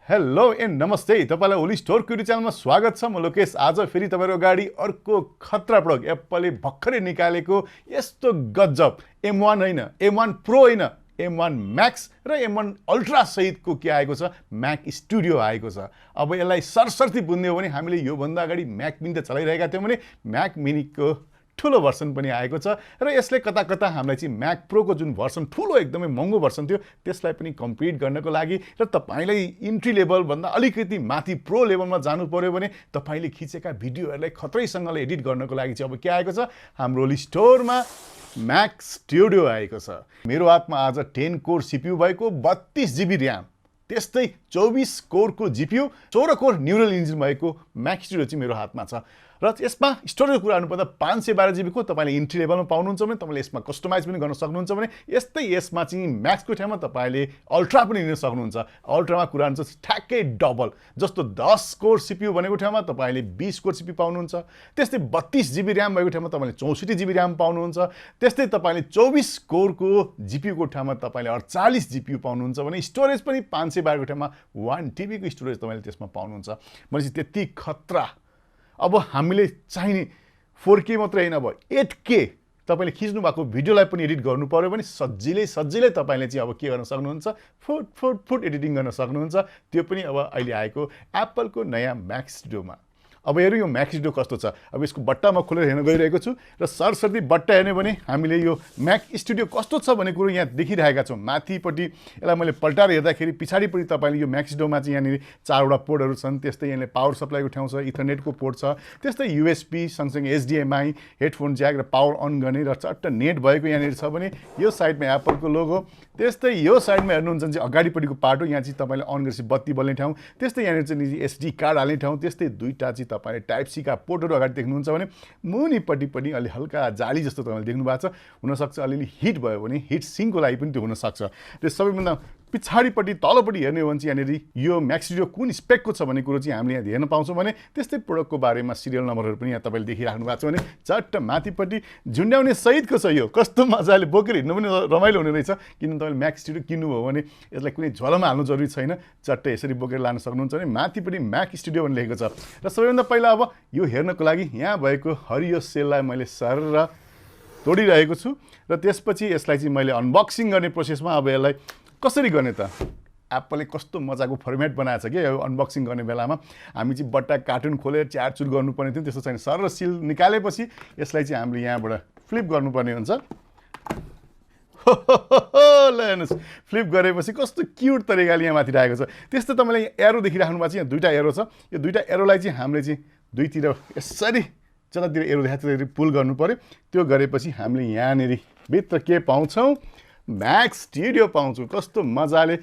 Hello and नमस्ते तपाईलाई Olizz store cutie च्यानलमा स्वागत छ। म लोकेश आज फेरि तपाईहरुको अगाडि अर्को खतरा प्रोडक्ट एप्पलले भर्खरै निकालेको यस्तो गजब M1 हैन, M1 प्रो हैन, M1 म्याक्स र M1 अल्ट्रा सहितको के आएको छ, म्याक स्टुडियो आएको छ। अब यसलाई सरसर्ती बुझ्ने हो भने हामीले यो भन्दा अगाडि म्याक मिनी त चलाइरहेका थियौं भने म्याक मिनीको ठुलो भर्सन पनि आएको छ र यसले कता कता हामीलाई चाहिँ म्याक प्रोको जुन भर्सन ठुलो एकदमै महँगो भर्सन थियो त्यसलाई पनि कम्प्लिट गर्नको लागि र तपाईलाई इन्ट्री लेभल भन्दा अलिकति माथि प्रो लेभलमा जानु पर्यो भने तपाईले खिचेका भिडियोहरुलाई खतरैसँगले एडिट गर्नको लागि चाहिँ अब के आएको छ, हाम्रो ओलिज स्टोरमा म्याक स्टुडियो आएको छ। मेरो हातमा आज 10 कोर सीपीयू भएको 32 GB र्याम, त्यस्तै 24 कोरको जीपीयू, 16 कोर न्युरल इन्जिन भएको म्याक स्टुडियो चाहिँ मेरो हातमा छ। र यसमा स्टोरेजको कुरा गर्नुपर्दा 512 GB को तपाईले इन्ट्री लेभलमा पाउनुहुन्छ भने तपाईले यसमा कस्टमाइज पनि गर्न सक्नुहुन्छ भने यस्तै यसमा चाहिँ म्याक्सको ठाउँमा तपाईले अल्ट्रा पनि लिन सक्नुहुन्छ। अल्ट्रामा कुरा हुन्छ ठ्याक्कै डबल, जस्तो 10 कोर सीपीयू भनेको ठाउँमा तपाईले 20 कोर सीपीयू पाउनुहुन्छ, त्यस्तै 32 GB र्याम भएको ठाउँमा तपाईले 64 GB र्याम पाउनुहुन्छ, त्यस्तै तपाईले 24 कोरको जीपीयू को ठाउँमा तपाईले 48 जीपीयू पाउनुहुन्छ भने स्टोरेज पनि 512 को ठाउँमा 1 TB को स्टोरेज तपाईले त्यसमा पाउनुहुन्छ। भनेपछि त्यति खतरा। अब हामीले चाहिने 4K मात्रै हैन, अब 8K तपाईले खिच्नु भएको भिडियोलाई पनि एडिट गर्नु पर्यो भने सजिलै तपाईले चाहिँ अब के गर्न सक्नुहुन्छ, फुट एडिटिङ गर्न सक्नुहुन्छ। त्यो पनि अब अहिले आएको एप्पलको नयाँ म्याक स्टुडियोमा। अब हेरौँ यो म्याक स्टुडियो कस्तो छ। अब यसको बट्टा म खोलेर हेर्न गइरहेको छु र सरसर्ती बट्टा हेर्ने भने हामीले यो म्याक स्टुडियो कस्तो छ भन्ने कुरो यहाँ देखिरहेका छौँ। माथिपट्टि यसलाई मैले पल्टाएर हेर्दाखेरि पछाडिपट्टि तपाईले यो म्याक स्टुडियोमा चाहिँ यहाँनिर 4वटा पोर्टहरू छन्। त्यस्तै यहाँले पावर सप्लाईको ठाउँ छ, इथरनेटको पोर्ट छ, त्यस्तै USB सँगसँगै HDMI, हेडफोन ज्याक र पावर अन गर्ने र चट्ट नेट भएको यहाँनिर छ भने यो साइडमा एप्पलको लोगो, त्यस्तै यो साइडमा हेर्नुहुन्छ भने चाहिँ अगाडिपट्टिको पार्ट हो, यहाँ चाहिँ तपाईले अन गरेपछि बत्ती बल्ने ठाउँ, त्यस्तै यहाँनिर चाहिँ SD कार्ड हाल्ने ठाउँ, त्यस्तै दुईटा चाहिँ तपाईले टाइप सी का पोर्टहरू अगाडि देख्नुहुन्छ भने मुनिपट्टि पनि अलि हल्का जाली जस्तो तपाईले देख्नु भएको छ। हुनसक्छ अलिअलि हिट भयो भने हिट सिङको लागि पनि त्यो हुनसक्छ। त्यो सबैभन्दा पछाडिपट्टि तलपट्टि हेर्ने हो भने चाहिँ यहाँनिर यो म्याक स्टुडियो कुन स्पेकको छ भन्ने कुरो चाहिँ हामीले यहाँ हेर्न पाउँछौँ भने त्यस्तै प्रोडक्टको बारेमा सिरियल नम्बरहरू पनि यहाँ तपाईँले देखिराख्नु भएको छ भने चट्ट माथिपट्टि झुन्ड्याउने सहितको छ। यो कस्तो मजाले बोकेर हिँड्नु पनि रमाइलो हुने रहेछ। किन तपाईँले म्याक स्टुडियो किन्नुभयो भने यसलाई कुनै झोलामा हाल्नु जरुरी छैन, चट्ट यसरी बोकेर लान सक्नुहुन्छ भने माथिपट्टि म्याक स्टुडियो भन्ने लेखेको छ। र सबैभन्दा पहिला अब यो हेर्नको लागि यहाँ भएको हरियो सेललाई मैले सर तोडिरहेको छु र त्यसपछि यसलाई चाहिँ मैले अनबक्सिङ गर्ने प्रोसेसमा अब यसलाई कसरी गर्ने त, एप्पलले कस्तो मजाको फर्मेट बनाएको छ कि यो अनबक्सिङ गर्ने बेलामा हामी चाहिँ बट्टा कार्टुन खोलेर च्यारचुर गर्नुपर्ने थियो, त्यस्तो छैन। सर र सिल निकालेपछि यसलाई चाहिँ हामीले यहाँबाट फ्लिप गर्नुपर्ने हुन्छ। ल हेर्नुहोस्, फ्लिप गरेपछि कस्तो क्युट तरिकाले यहाँ माथि राखेको छ। त्यस्तो तपाईँले एरो देखिराख्नु भएको छ, यहाँ दुईवटा एरो छ। यो दुईवटा एरोलाई चाहिँ हामीले चाहिँ दुईतिर यसरी जतातिर एरो देखाएको त्यसरी पुल गर्नु पर्यो। त्यो गरेपछि हामीले यहाँनिर भित्र के पाउँछौँ, म्याक स्टुडियो पाउँछौँ। कस्तो मजाले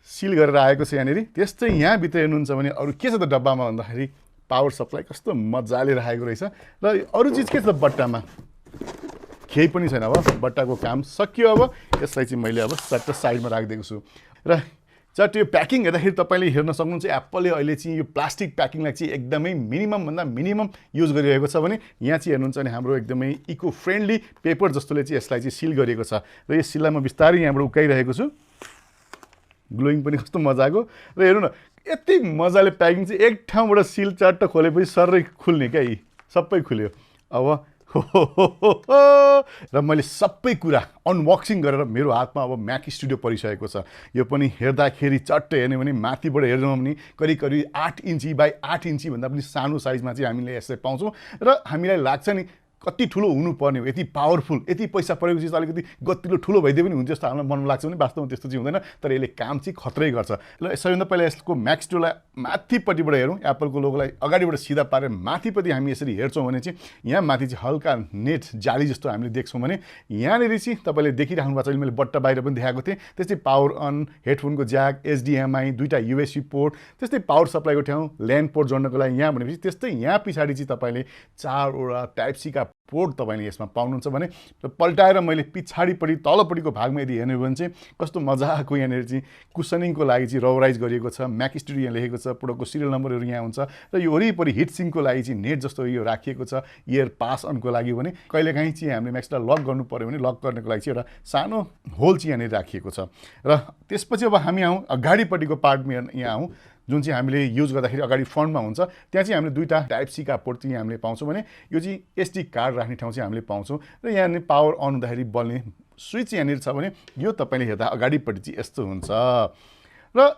सिल गरेर आएको छ यहाँनिर। त्यस्तै यहाँभित्र हेर्नुहुन्छ भने अरू के छ त डब्बामा भन्दाखेरि पावर सप्लाई कस्तो मजाले राखेको रहेछ। र अरू चिज के छ बट्टामा, केही पनि छैन। अब बट्टाको काम सकियो। अब यसलाई चाहिँ मैले अब चट्ट साइडमा राखिदिएको छु र चट्ट यो प्याकिङ हेर्दाखेरि तपाईँले हेर्न सक्नुहुन्छ एप्पलले अहिले चाहिँ यो प्लास्टिक प्याकिङलाई चाहिँ एकदमै मिनिममभन्दा मिनिमम युज गरिरहेको छ भने यहाँ चाहिँ हेर्नुहुन्छ भने हाम्रो एकदमै इको फ्रेन्डली पेपर जस्तोले चाहिँ यसलाई चाहिँ सिल गरिएको छ। र यो सिललाई म बिस्तारै यहाँबाट उकाइरहेको छु। ग्लोइङ पनि कस्तो मजाको। र हेर्नु न यति मजाले प्याकिङ चाहिँ एक ठाउँबाट सिल चट्ट खोलेपछि सरै खुल्ने क्या, यी सबै खुल्यो। अब र मैले सबै कुरा अनबक्सिङ गरेर मेरो हातमा अब म्याक स्टुडियो परिसकेको छ। यो पनि हेर्दाखेरि चट्ट हेर्ने भने माथिबाट हेर्नु भने करिब 8 इन्ची बाई 8 इन्ची भन्दा पनि सानो साइजमा चाहिँ हामीले यसलाई पाउँछौँ। र हामीलाई लाग्छ नि कति ठुलो हुनुपर्ने हो, यति पावरफुल, यति पैसा परेको चिज अलिकति गतिलो ठुलो भइदियो पनि हुन्छ जस्तो हामीलाई मनमा लाग्छ भने वास्तवमा त्यस्तो चाहिँ हुँदैन। तर यसले काम चाहिँ खत्रै गर्छ। ल सबैभन्दा पहिला यसको म्याक स्टुडियोलाई माथिपट्टिबाट हेरौँ। एप्पलको लोगोलाई अगाडिबाट सिधा पारेर माथिपट्टि हामी यसरी हेर्छौँ भने चाहिँ यहाँ माथि चाहिँ हल्का नेट जाली जस्तो हामीले देख्छौँ भने यहाँनिर चाहिँ तपाईँले देखिराख्नु भएको छ। मैले बट्टा बाहिर पनि देखाएको थिएँ। त्यस्तै पावर अन, हेडफोनको ज्याक, HDMI, दुईवटा USB पोर्ट, त्यस्तै पावर सप्लाईको ठाउँ, ल्यान्ड पोर्ट जोड्नको लागि यहाँ भनेपछि त्यस्तै यहाँ पछाडि चाहिँ तपाईँले 4वटा टाइप सी का पोर्ट तपाईँले यसमा पाउनुहुन्छ भने पल्टाएर मैले पछाडिपट्टि तलपट्टिको भागमा यदि हेर्नु भने चाहिँ कस्तो मजाको यहाँनिर चाहिँ कुसनिङको लागि चाहिँ रबराइज गरिएको छ, म्याक स्टुडियो यहाँ लेखेको छ, प्रोडक्टको सिरियल नम्बरहरू यहाँ हुन्छ र यो वरिपरि हिट सिङ्कको लागि चाहिँ नेट जस्तो यो राखिएको छ इयर पास अनको लागि भने कहिलेकाहीँ चाहिँ हामीले म्याक्सलाई लक गर्नु पऱ्यो भने लक गर्नको लागि चाहिँ एउटा सानो होल चाहिँ यहाँनिर राखिएको छ। र त्यसपछि अब हामी आउँ अगाडिपट्टिको पार्टमा यहाँ आउँ जुन चाहिँ हामीले युज गर्दाखेरि अगाडि फ्रन्टमा हुन्छ त्यहाँ चाहिँ हामीले दुईवटा टाइप सीका पोर्ट चाहिँ हामीले पाउँछौँ भने यो चाहिँ एसडी कार्ड राख्ने ठाउँ चाहिँ हामीले पाउँछौँ र यहाँनिर पावर अन हुँदाखेरि बल्ने स्विच यहाँनिर छ भने यो तपाईँले हेर्दा अगाडिपट्टि चाहिँ यस्तो हुन्छ। र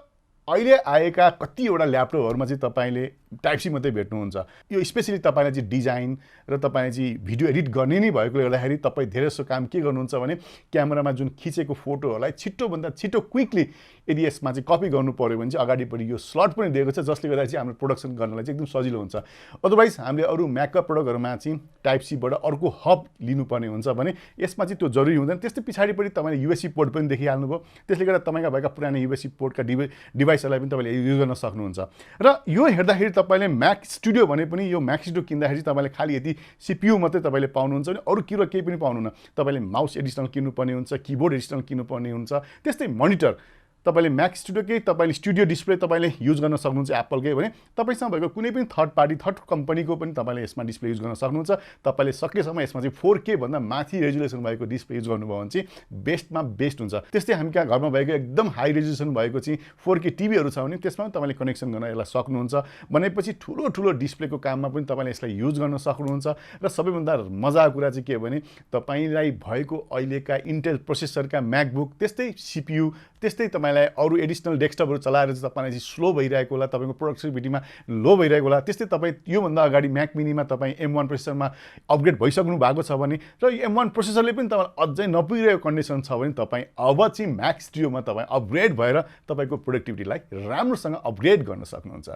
अहिले आएका कतिवटा ल्यापटपहरूमा चाहिँ तपाईँले टाइप सी मात्रै भेट्नुहुन्छ। यो स्पेसली तपाईँलाई चाहिँ डिजाइन र तपाईँले चाहिँ भिडियो एडिट गर्ने नै भएकोले गर्दाखेरि तपाईँ धेरै जस्तो काम के गर्नुहुन्छ भने क्यामेरामा जुन खिचेको फोटोहरूलाई छिटोभन्दा छिटो क्विकली यदि यसमा चाहिँ कपी गर्नु पऱ्यो भने चाहिँ अगाडिपट्टि यो स्लट पनि दिएको छ जसले गर्दा चाहिँ हाम्रो प्रोडक्सन गर्नलाई चाहिँ एकदम सजिलो हुन्छ। अदरवाइज हामीले अरू म्याकअप प्रोडक्टहरूमा चाहिँ टाइप सीबाट अर्को हब लिनुपर्ने हुन्छ भने यसमा चाहिँ त्यो जरुरी हुँदैन। त्यस्तै पछाडिपट्टि तपाईँले युएसबी पोर्ट पनि देखिहाल्नुभयो, त्यसले गर्दा तपाईँका भएका पुरानो युएसबी पोर्टका डिभाइसहरूलाई पनि तपाईँले युज गर्न सक्नुहुन्छ। र यो हेर्दाखेरि तपाईँले म्याक स्टुडियो भने पनि यो म्याक स्टुडियो किन्दाखेरि तपाईँले खालि यति सिपियु मात्रै तपाईँले पाउनुहुन्छ भने अरू किरो केही पनि पाउनुहुन्न। तपाईँले माउस एडिसनल किन्नुपर्ने हुन्छ, किबोर्ड एडिसनल किन्नुपर्ने हुन्छ, त्यस्तै मोनिटर तपाईँले म्याक स्टुडियोकै तपाईँले स्टुडियो डिस्प्ले तपाईँले युज गर्न सक्नुहुन्छ एप्पलकै भने तपाईँसँग भएको कुनै पनि थर्ड पार्टी थर्ड कम्पनीको पनि तपाईँले यसमा डिस्प्ले युज गर्न सक्नुहुन्छ। तपाईँले सकेसम्म यसमा चाहिँ 4K भन्दा माथि रेजुलेसन भएको डिस्प्ले युज गर्नुभयो भने चाहिँ बेस्टमा बेस्ट हुन्छ। त्यस्तै हामी कहाँ घरमा भएको एकदम हाई रेजुलेसन भएको चाहिँ 4K टिभीहरू छ भने त्यसमा पनि तपाईँले कनेक्सन गर्न यसलाई सक्नुहुन्छ। भनेपछि ठुलो ठुलो डिस्प्लेको काममा पनि तपाईँले यसलाई युज गर्न सक्नुहुन्छ। र सबैभन्दा मजाको कुरा चाहिँ के हो भने तपाईँलाई भएको अहिलेका इन्टेल प्रोसेसरका म्याकबुक त्यस्तै सिपियु त्यस्तै तपाईँलाई अरू एडिसनल डेस्कटपहरू चलाएर चाहिँ तपाईँलाई चाहिँ स्लो भइरहेको होला, तपाईँको प्रोडक्टिभिटीमा लो भइरहेको होला। त्यस्तै तपाईँ योभन्दा अगाडि म्याक मिनीमा तपाईँ M1 प्रोसेसरमा अपग्रेड भइसक्नु भएको छ भने र M1 प्रोसेसरले पनि तपाईँलाई अझै नपुगिरहेको कन्डिसन छ भने तपाईँ अब चाहिँ म्याक स्टुडियोमा तपाईँ अपग्रेड भएर तपाईँको प्रोडक्टिभिटीलाई राम्रोसँग अपग्रेड गर्न सक्नुहुन्छ।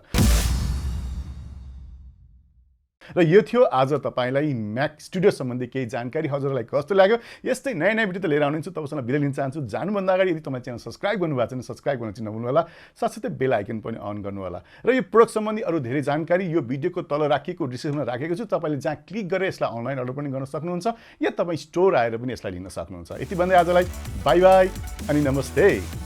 र यो थियो आज तपाईँलाई म्याक स्टुडियो सम्बन्धी केही जानकारी। हजुरलाई कस्तो लाग्यो? यस्तै नयाँ नयाँ भिडियो त लिएर आउने छु। तपाईँसँग बिदा लिन चाहन्छु। जानुभन्दा अगाडि यदि तपाईँ च्यानल सब्सक्राइब गर्नुभएको छैन सब्सक्राइब गर्न चाहिँ नभुल्नु होला, साथसाथै बेल आइकन पनि अन गर्नु होला। र यो प्रोडक्ट सम्बन्धी अरू धेरै जानकारी यो भिडियोको तल राखिएको डिस्क्रिप्सनमा राखेको छु। तपाईँले जहाँ क्लिक गरेर यसलाई अनलाइन अर्डर पनि गर्न सक्नुहुन्छ या तपाईँ स्टोर आएर पनि यसलाई लिन सक्नुहुन्छ। यति भन्दै आजलाई बाई बाई अनि नमस्ते।